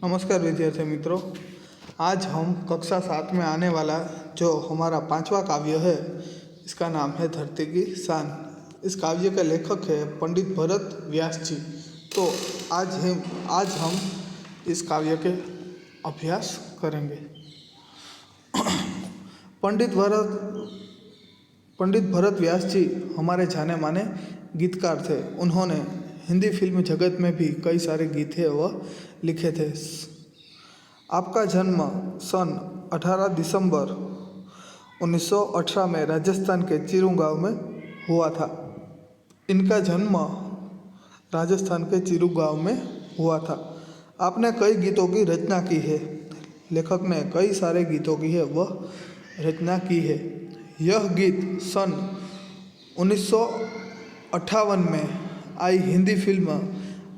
नमस्कार विद्यार्थी मित्रों, आज हम कक्षा 7 में आने वाला जो हमारा 5वां काव्य है, इसका नाम है धरती की शान। इस काव्य के लेखक है पंडित भरत व्यास जी। तो आज हम इस काव्य के अभ्यास करेंगे। पंडित भरत व्यास जी हमारे जाने माने गीतकार थे। उन्होंने हिंदी फिल्म जगत में भी कई सारे गीत है वह लिखे थे। आपका जन्म सन 18 दिसंबर 1918 में राजस्थान के चिरू गांव में हुआ था। इनका जन्म राजस्थान के चिरू गांव में हुआ था। आपने कई गीतों की रचना की है। लेखक ने कई सारे गीतों की है वह रचना की है। यह गीत सन 1958 में आई हिंदी फिल्म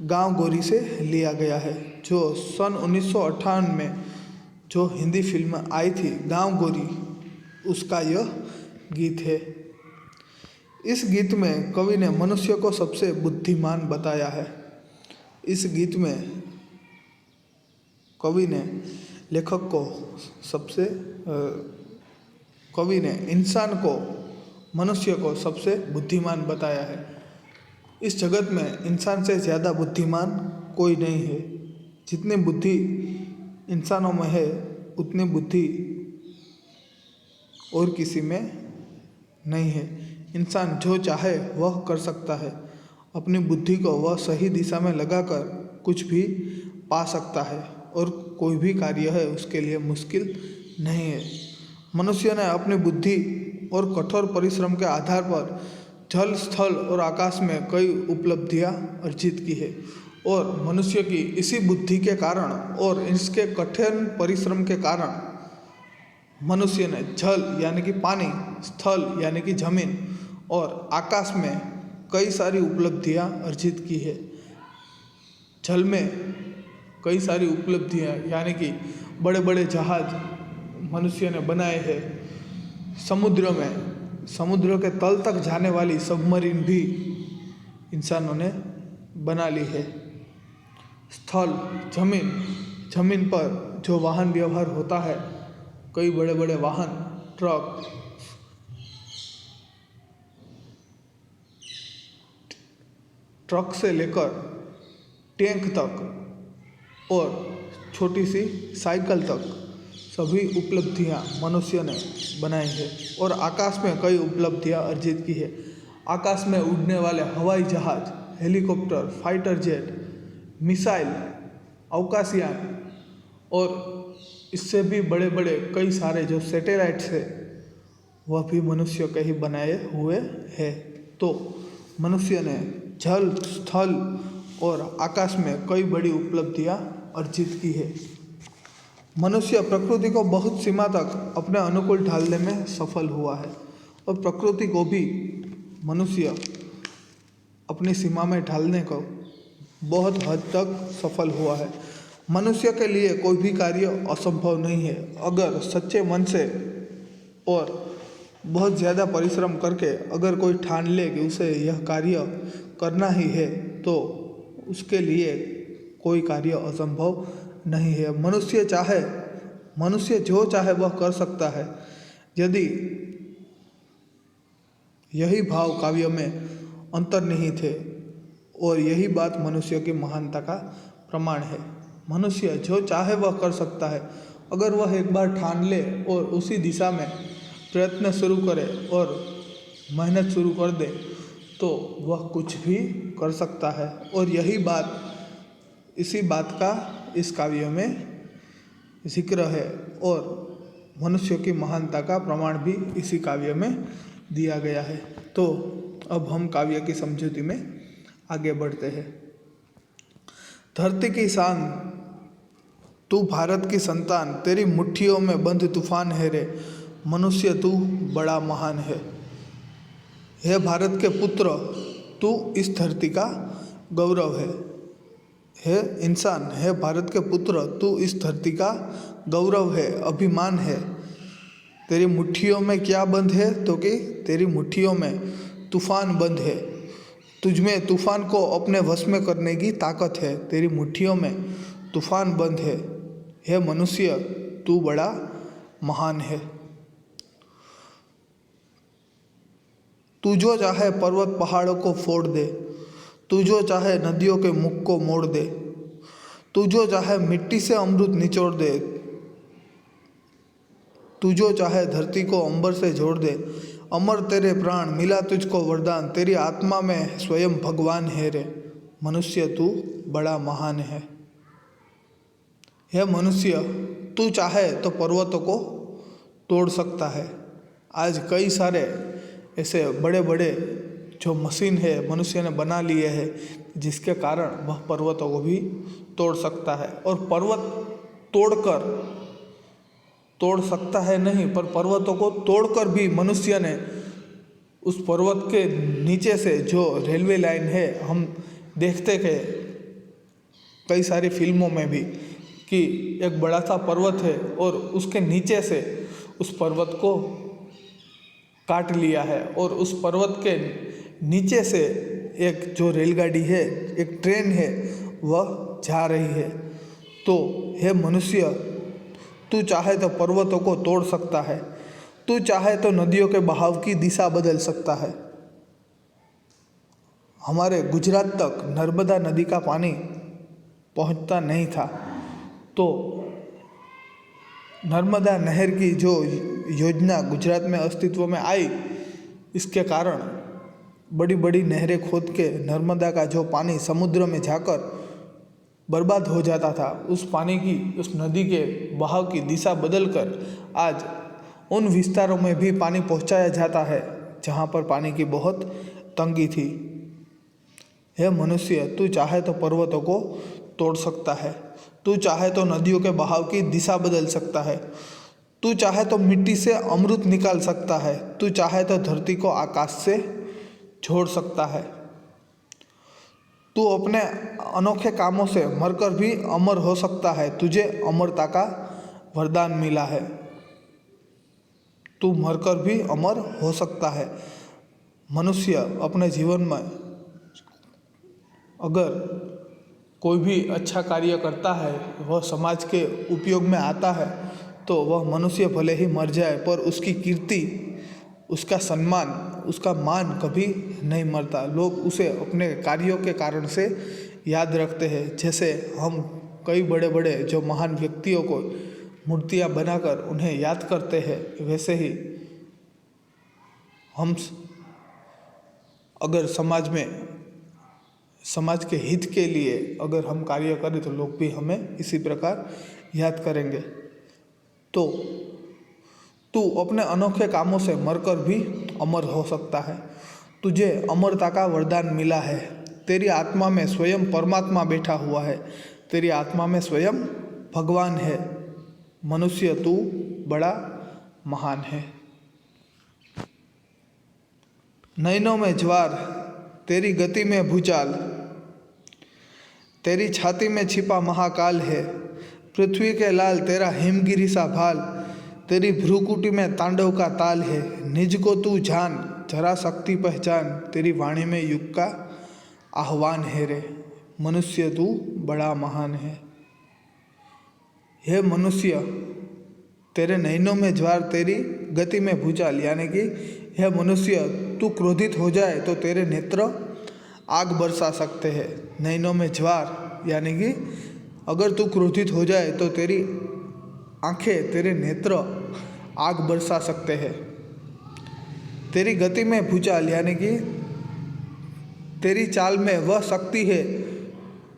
गांव गोरी से लिया गया है। जो सन 1958 में जो हिंदी फिल्म आई थी गांव गोरी, उसका यह गीत है। इस गीत में कवि ने मनुष्य को सबसे बुद्धिमान बताया है। इस गीत में कवि ने इंसान को, मनुष्य को सबसे बुद्धिमान बताया है। इस जगत में इंसान से ज़्यादा बुद्धिमान कोई नहीं है। जितनी बुद्धि इंसानों में है उतनी बुद्धि और किसी में नहीं है। इंसान जो चाहे वह कर सकता है। अपनी बुद्धि को वह सही दिशा में लगाकर कुछ भी पा सकता है और कोई भी कार्य है उसके लिए मुश्किल नहीं है। मनुष्य ने अपनी बुद्धि और कठोर परिश्रम के आधार पर जल, स्थल और आकाश में कई उपलब्धियां अर्जित की है। और मनुष्य की इसी बुद्धि के कारण और इसके कठिन परिश्रम के कारण मनुष्य ने जल यानी कि पानी, स्थल यानी कि जमीन और आकाश में कई सारी उपलब्धियां अर्जित की है। जल में कई सारी उपलब्धियां यानी कि बड़े बड़े जहाज मनुष्य ने बनाए हैं। समुद्र के तल तक जाने वाली सबमरीन भी इंसानों ने बना ली है। स्थल, जमीन पर जो वाहन व्यवहार होता है, कई बड़े बड़े वाहन, ट्रक से लेकर टैंक तक और छोटी सी साइकिल तक सभी उपलब्धियां मनुष्य ने बनाई है। और आकाश में कई उपलब्धियां अर्जित की है। आकाश में उड़ने वाले हवाई जहाज, हेलीकॉप्टर, फाइटर जेट, मिसाइल, अवकाशयान और इससे भी बड़े बड़े कई सारे जो सैटेलाइट्स है वह भी मनुष्य के ही बनाए हुए हैं। तो मनुष्य ने जल, स्थल और आकाश में कई बड़ी उपलब्धियां अर्जित की है। मनुष्य प्रकृति को बहुत सीमा तक अपने अनुकूल ढालने में सफल हुआ है और प्रकृति को भी मनुष्य अपनी सीमा में ढालने को बहुत हद तक सफल हुआ है। मनुष्य के लिए कोई भी कार्य असंभव नहीं है। अगर सच्चे मन से और बहुत ज़्यादा परिश्रम करके अगर कोई ठान ले कि उसे यह कार्य करना ही है तो उसके लिए कोई कार्य असंभव नहीं है। मनुष्य जो चाहे वह कर सकता है। यदि यही भाव काव्य में अंतर्निहित है और यही बात मनुष्य की महानता का प्रमाण है। मनुष्य जो चाहे वह कर सकता है। अगर वह एक बार ठान ले और उसी दिशा में प्रयत्न शुरू करे और मेहनत शुरू कर दे तो वह कुछ भी कर सकता है। और इसी बात का इस काव्य में जिक्र है और मनुष्य की महानता का प्रमाण भी इसी काव्य में दिया गया है। तो अब हम काव्य की समझूती में आगे बढ़ते हैं। धरती की शान, तू भारत की संतान, तेरी मुट्ठियों में बंद तूफान है रे, मनुष्य तू बड़ा महान है। हे भारत के पुत्र, तू इस धरती का गौरव है। हे इंसान, हे भारत के पुत्र, तू इस धरती का गौरव है, अभिमान है। तेरी मुट्ठियों में क्या बंद है? तो कि तेरी मुट्ठियों में तूफान बंद है। तुझमें तूफान को अपने वश में करने की ताकत है। तेरी मुट्ठियों में तूफान बंद है। हे मनुष्य, तू बड़ा महान है। तू जो चाहे पर्वत पहाड़ों को फोड़ दे, तू जो चाहे नदियों के मुख को मोड़ दे, तू जो चाहे मिट्टी से अमृत निचोड़ दे, तू जो चाहे धरती को अंबर से जोड़ दे। अमर तेरे प्राण, मिला तुझको वरदान, तेरी आत्मा में स्वयं भगवान है रे। मनुष्य, तू बड़ा महान है। हे मनुष्य, तू चाहे तो पर्वतों को तोड़ सकता है। आज कई सारे ऐसे बड़े बड़े जो मशीन है मनुष्य ने बना लिए हैं, जिसके कारण वह पर्वतों को भी तोड़ सकता है। और पर्वत तोड़ सकता है नहीं, पर पर्वतों को तोड़कर भी मनुष्य ने उस पर्वत के नीचे से जो रेलवे लाइन है, हम देखते हैं कई सारी फिल्मों में भी कि एक बड़ा सा पर्वत है और उसके नीचे से उस पर्वत को काट लिया है और उस पर्वत के नीचे से एक जो रेलगाड़ी है, एक ट्रेन है, वह जा रही है। तो हे मनुष्य, तू चाहे तो पर्वतों को तोड़ सकता है, तू चाहे तो नदियों के बहाव की दिशा बदल सकता है। हमारे गुजरात तक नर्मदा नदी का पानी पहुंचता नहीं था, तो नर्मदा नहर की जो योजना गुजरात में अस्तित्व में आई, इसके कारण बड़ी बड़ी नहरें खोद के नर्मदा का जो पानी समुद्र में जाकर बर्बाद हो जाता था, उस पानी की, उस नदी के बहाव की दिशा बदलकर आज उन विस्तारों में भी पानी पहुंचाया जाता है जहां पर पानी की बहुत तंगी थी। हे मनुष्य, तू चाहे तो पर्वतों को तोड़ सकता है, तू चाहे तो नदियों के बहाव की दिशा बदल सकता है, तू चाहे तो मिट्टी से अमृत निकाल सकता है, तू चाहे तो धरती को आकाश से छोड़ सकता है। तू अपने अनोखे कामों से मरकर भी अमर हो सकता है, तुझे अमरता का वरदान मिला है। तू मरकर भी अमर हो सकता है। मनुष्य अपने जीवन में अगर कोई भी अच्छा कार्य करता है, वह समाज के उपयोग में आता है, तो वह मनुष्य भले ही मर जाए, पर उसकी कीर्ति, उसका सम्मान, उसका मान कभी नहीं मरता। लोग उसे अपने कार्यों के कारण से याद रखते हैं। जैसे हम कई बड़े बड़े जो महान व्यक्तियों को मूर्तियां बनाकर उन्हें याद करते हैं, वैसे ही हम अगर समाज के हित के लिए अगर हम कार्य करें, तो लोग भी हमें इसी प्रकार याद करेंगे। तो तू अपने अनोखे कामों से मरकर भी अमर हो सकता है। तुझे अमरता का वरदान मिला है। तेरी आत्मा में स्वयं परमात्मा बैठा हुआ है, तेरी आत्मा में स्वयं भगवान है। मनुष्य, तू बड़ा महान है। नैनों में ज्वार, तेरी गति में भूचाल, तेरी छाती में छिपा महाकाल है। पृथ्वी के लाल तेरा हिमगिरी सा भाल, तेरी भ्रूकुटी में तांडव का ताल है। निज को तू जान, जरा शक्ति पहचान, तेरी वाणी में युग का आह्वान है रे। मनुष्य, तू बड़ा महान है। हे मनुष्य, तेरे नैनों में ज्वार, तेरी गति में भूचाल, यानी कि हे मनुष्य, तू क्रोधित हो जाए तो तेरे नेत्र आग बरसा सकते हैं। नैनों में ज्वार यानी कि अगर तू क्रोधित हो जाए तो तेरी आंखें, तेरे नेत्र आग बरसा सकते हैं। तेरी गति में भूचाल यानी कि तेरी चाल में वह शक्ति है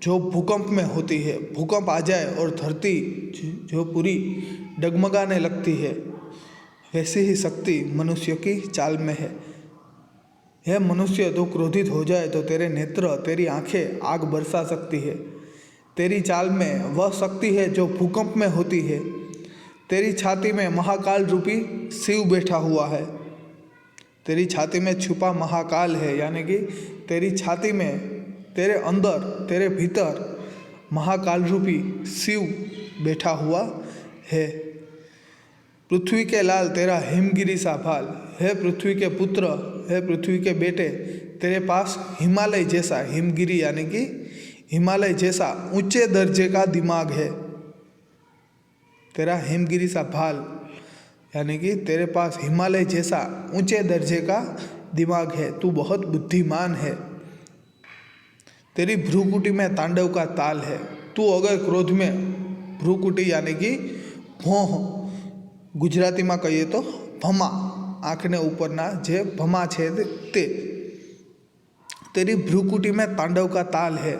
जो भूकंप में होती है। भूकंप आ जाए और धरती जो पूरी डगमगाने लगती है, वैसी ही शक्ति मनुष्य की चाल में है। हे मनुष्य, तो क्रोधित हो जाए तो तेरे नेत्र, तेरी आंखें आग बरसा सकती है। तेरी चाल में वह शक्ति है जो भूकंप में होती है। तेरी छाती में महाकाल रूपी शिव बैठा हुआ है। तेरी छाती में छुपा महाकाल है, यानी कि तेरी छाती में, तेरे अंदर, तेरे भीतर महाकाल रूपी शिव बैठा हुआ है। पृथ्वी के लाल तेरा हिमगिरी सा भाल, हे पृथ्वी के पुत्र, हे पृथ्वी के बेटे, तेरे पास हिमालय जैसा हिमगिरी यानी कि हिमालय जैसा ऊंचे दर्जे का दिमाग है। तेरा हिमगिरी सा भाल, यानी कि तेरे पास हिमालय जैसा ऊंचे दर्जे का दिमाग है, तू बहुत बुद्धिमान है। तेरी भ्रूकुटी में तांडव का ताल है। तू अगर क्रोध में, भ्रूकुटी यानी कि भौं, गुजराती में कहिए तो भमा, आँखने ऊपरना जे भमा छे ते, तेरी भ्रूकुटी में तांडव का ताल है।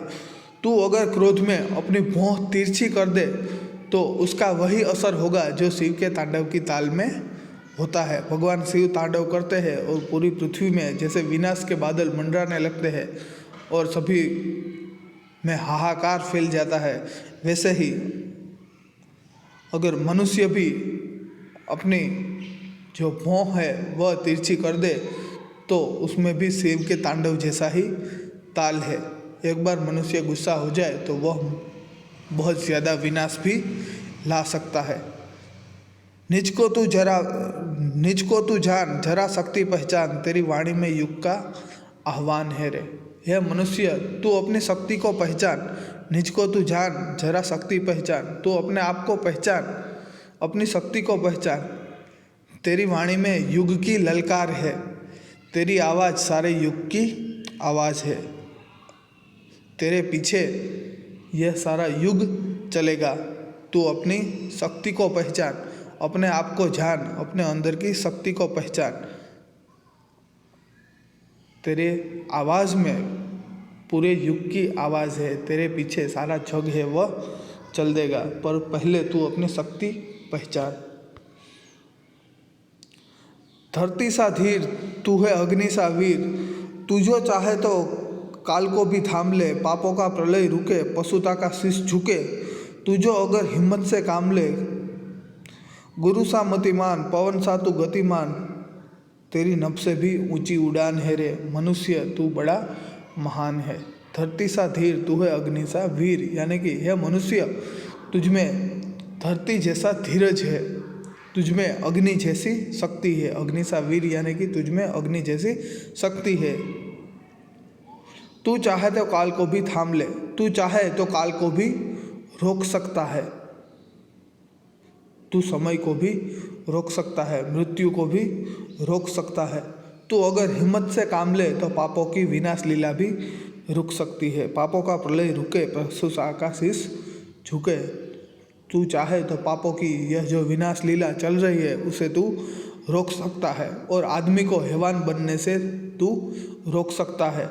तू अगर क्रोध में अपनी भौं तिरछी कर दे तो उसका वही असर होगा जो शिव के तांडव की ताल में होता है। भगवान शिव तांडव करते हैं और पूरी पृथ्वी में जैसे विनाश के बादल मंडराने लगते हैं और सभी में हाहाकार फैल जाता है, वैसे ही अगर मनुष्य भी अपनी जो भौं है वह तिरछी कर दे तो उसमें भी शिव के तांडव जैसा ही ताल है। एक बार मनुष्य गुस्सा हो जाए तो वह बहुत ज़्यादा विनाश भी ला सकता है। निज को तू जान, जरा शक्ति पहचान, तेरी वाणी में युग का आह्वान है रे। यह मनुष्य, तू अपनी शक्ति को पहचान। निज को तू जान, जरा शक्ति पहचान, तू अपने आप को पहचान, अपनी शक्ति को पहचान। तेरी वाणी में युग की ललकार है, तेरी आवाज़ सारे युग की आवाज़ है। तेरे पीछे यह सारा युग चलेगा। तू अपनी शक्ति को पहचान, अपने आप को जान, अपने अंदर की शक्ति को पहचान। तेरे आवाज़ में पूरे युग की आवाज़ है, तेरे पीछे सारा जग है वह चल देगा, पर पहले तू अपनी शक्ति पहचान। धरती सा धीर, तू है अग्नि सा वीर, तू जो चाहे तो काल को भी थाम ले, पापों का प्रलय रुके, पशुता का शीश झुके। तू जो अगर हिम्मत से काम ले, गुरु सा मतिमान, पवन सा तू गतिमान, तेरी नभ से भी ऊंची उड़ान है रे। मनुष्य तू बड़ा महान है। धरती सा धीर, तू है अग्नि सा वीर, यानी कि यह मनुष्य, तुझमें धरती जैसा धीरज है, तुझमें अग्नि जैसी शक्ति है। अग्नि सा वीर यानी कि तुझमें अग्नि जैसी शक्ति है। तू चाहे तो काल को भी थाम ले, तू चाहे तो काल को भी रोक सकता है, तू समय को भी रोक सकता है, मृत्यु को भी रोक सकता है। तू अगर हिम्मत से काम ले तो पापों की विनाश लीला भी रुक सकती है। पापों का प्रलय रुके, पशुता का शीश झुके। तू चाहे तो पापों की यह जो विनाश लीला चल रही है उसे तू रोक सकता है और आदमी को हैवान बनने से तू रोक सकता है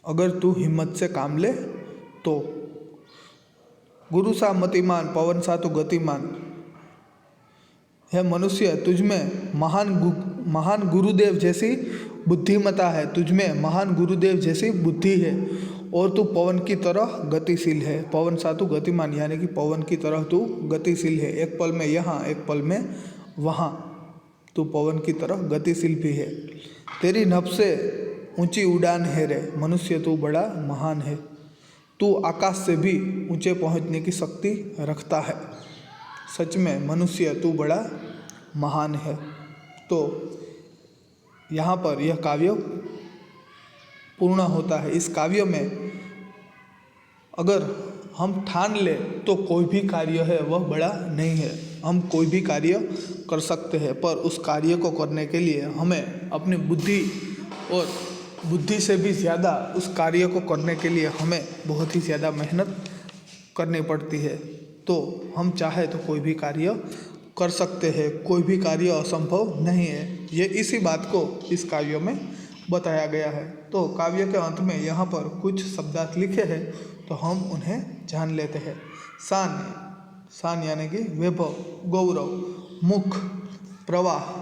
अगर तू हिम्मत से काम ले तो। गुरु सा मतिमान, पवन सा तू गतिमान, है मनुष्य, तुझमें महान गुरुदेव जैसी बुद्धिमता है, तुझमें महान गुरुदेव जैसी बुद्धि है और तू पवन की तरह गतिशील है। पवन सा तू गतिमान यानी कि पवन की तरह तू गतिशील है। एक पल में यहाँ, एक पल में वहाँ, तू पवन की तरह गतिशील भी है। तेरी नभ से ऊंची उड़ान है रे। मनुष्य तू बड़ा महान है, तू आकाश से भी ऊंचे पहुँचने की शक्ति रखता है। सच में मनुष्य तू बड़ा महान है। तो यहाँ पर यह काव्य पूर्ण होता है। इस काव्य में अगर हम ठान ले तो कोई भी कार्य है वह बड़ा नहीं है। हम कोई भी कार्य कर सकते हैं, पर उस कार्य को करने के लिए हमें अपनी बुद्धि और बुद्धि से भी ज़्यादा उस कार्य को करने के लिए हमें बहुत ही ज़्यादा मेहनत करनी पड़ती है। तो हम चाहे तो कोई भी कार्य कर सकते हैं, कोई भी कार्य असंभव नहीं है। ये इसी बात को इस काव्य में बताया गया है। तो काव्य के अंत में यहाँ पर कुछ शब्दार्थ लिखे हैं, तो हम उन्हें जान लेते हैं। शान यानी कि वैभव, गौरव, मुख, प्रवाह,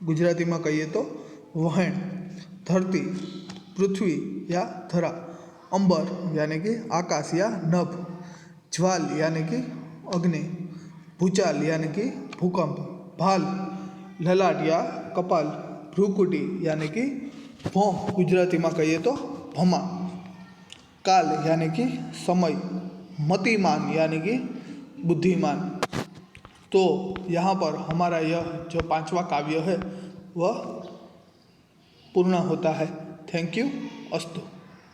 गुजराती में कहिए तो वहन, धरती, पृथ्वी या धरा, अंबर यानी कि आकाश या नभ, ज्वाल यानी कि अग्नि, भूचाल यानी कि भूकंप, भाल, ललाट या कपाल, भ्रूकुटी यानी कि भौं, गुजराती में कहिए तो भमा, काल यानी कि समय, मतिमान यानी कि बुद्धिमान। तो यहाँ पर हमारा यह जो 5वां काव्य है वह पूर्ण होता है। Thank you. अस्तु।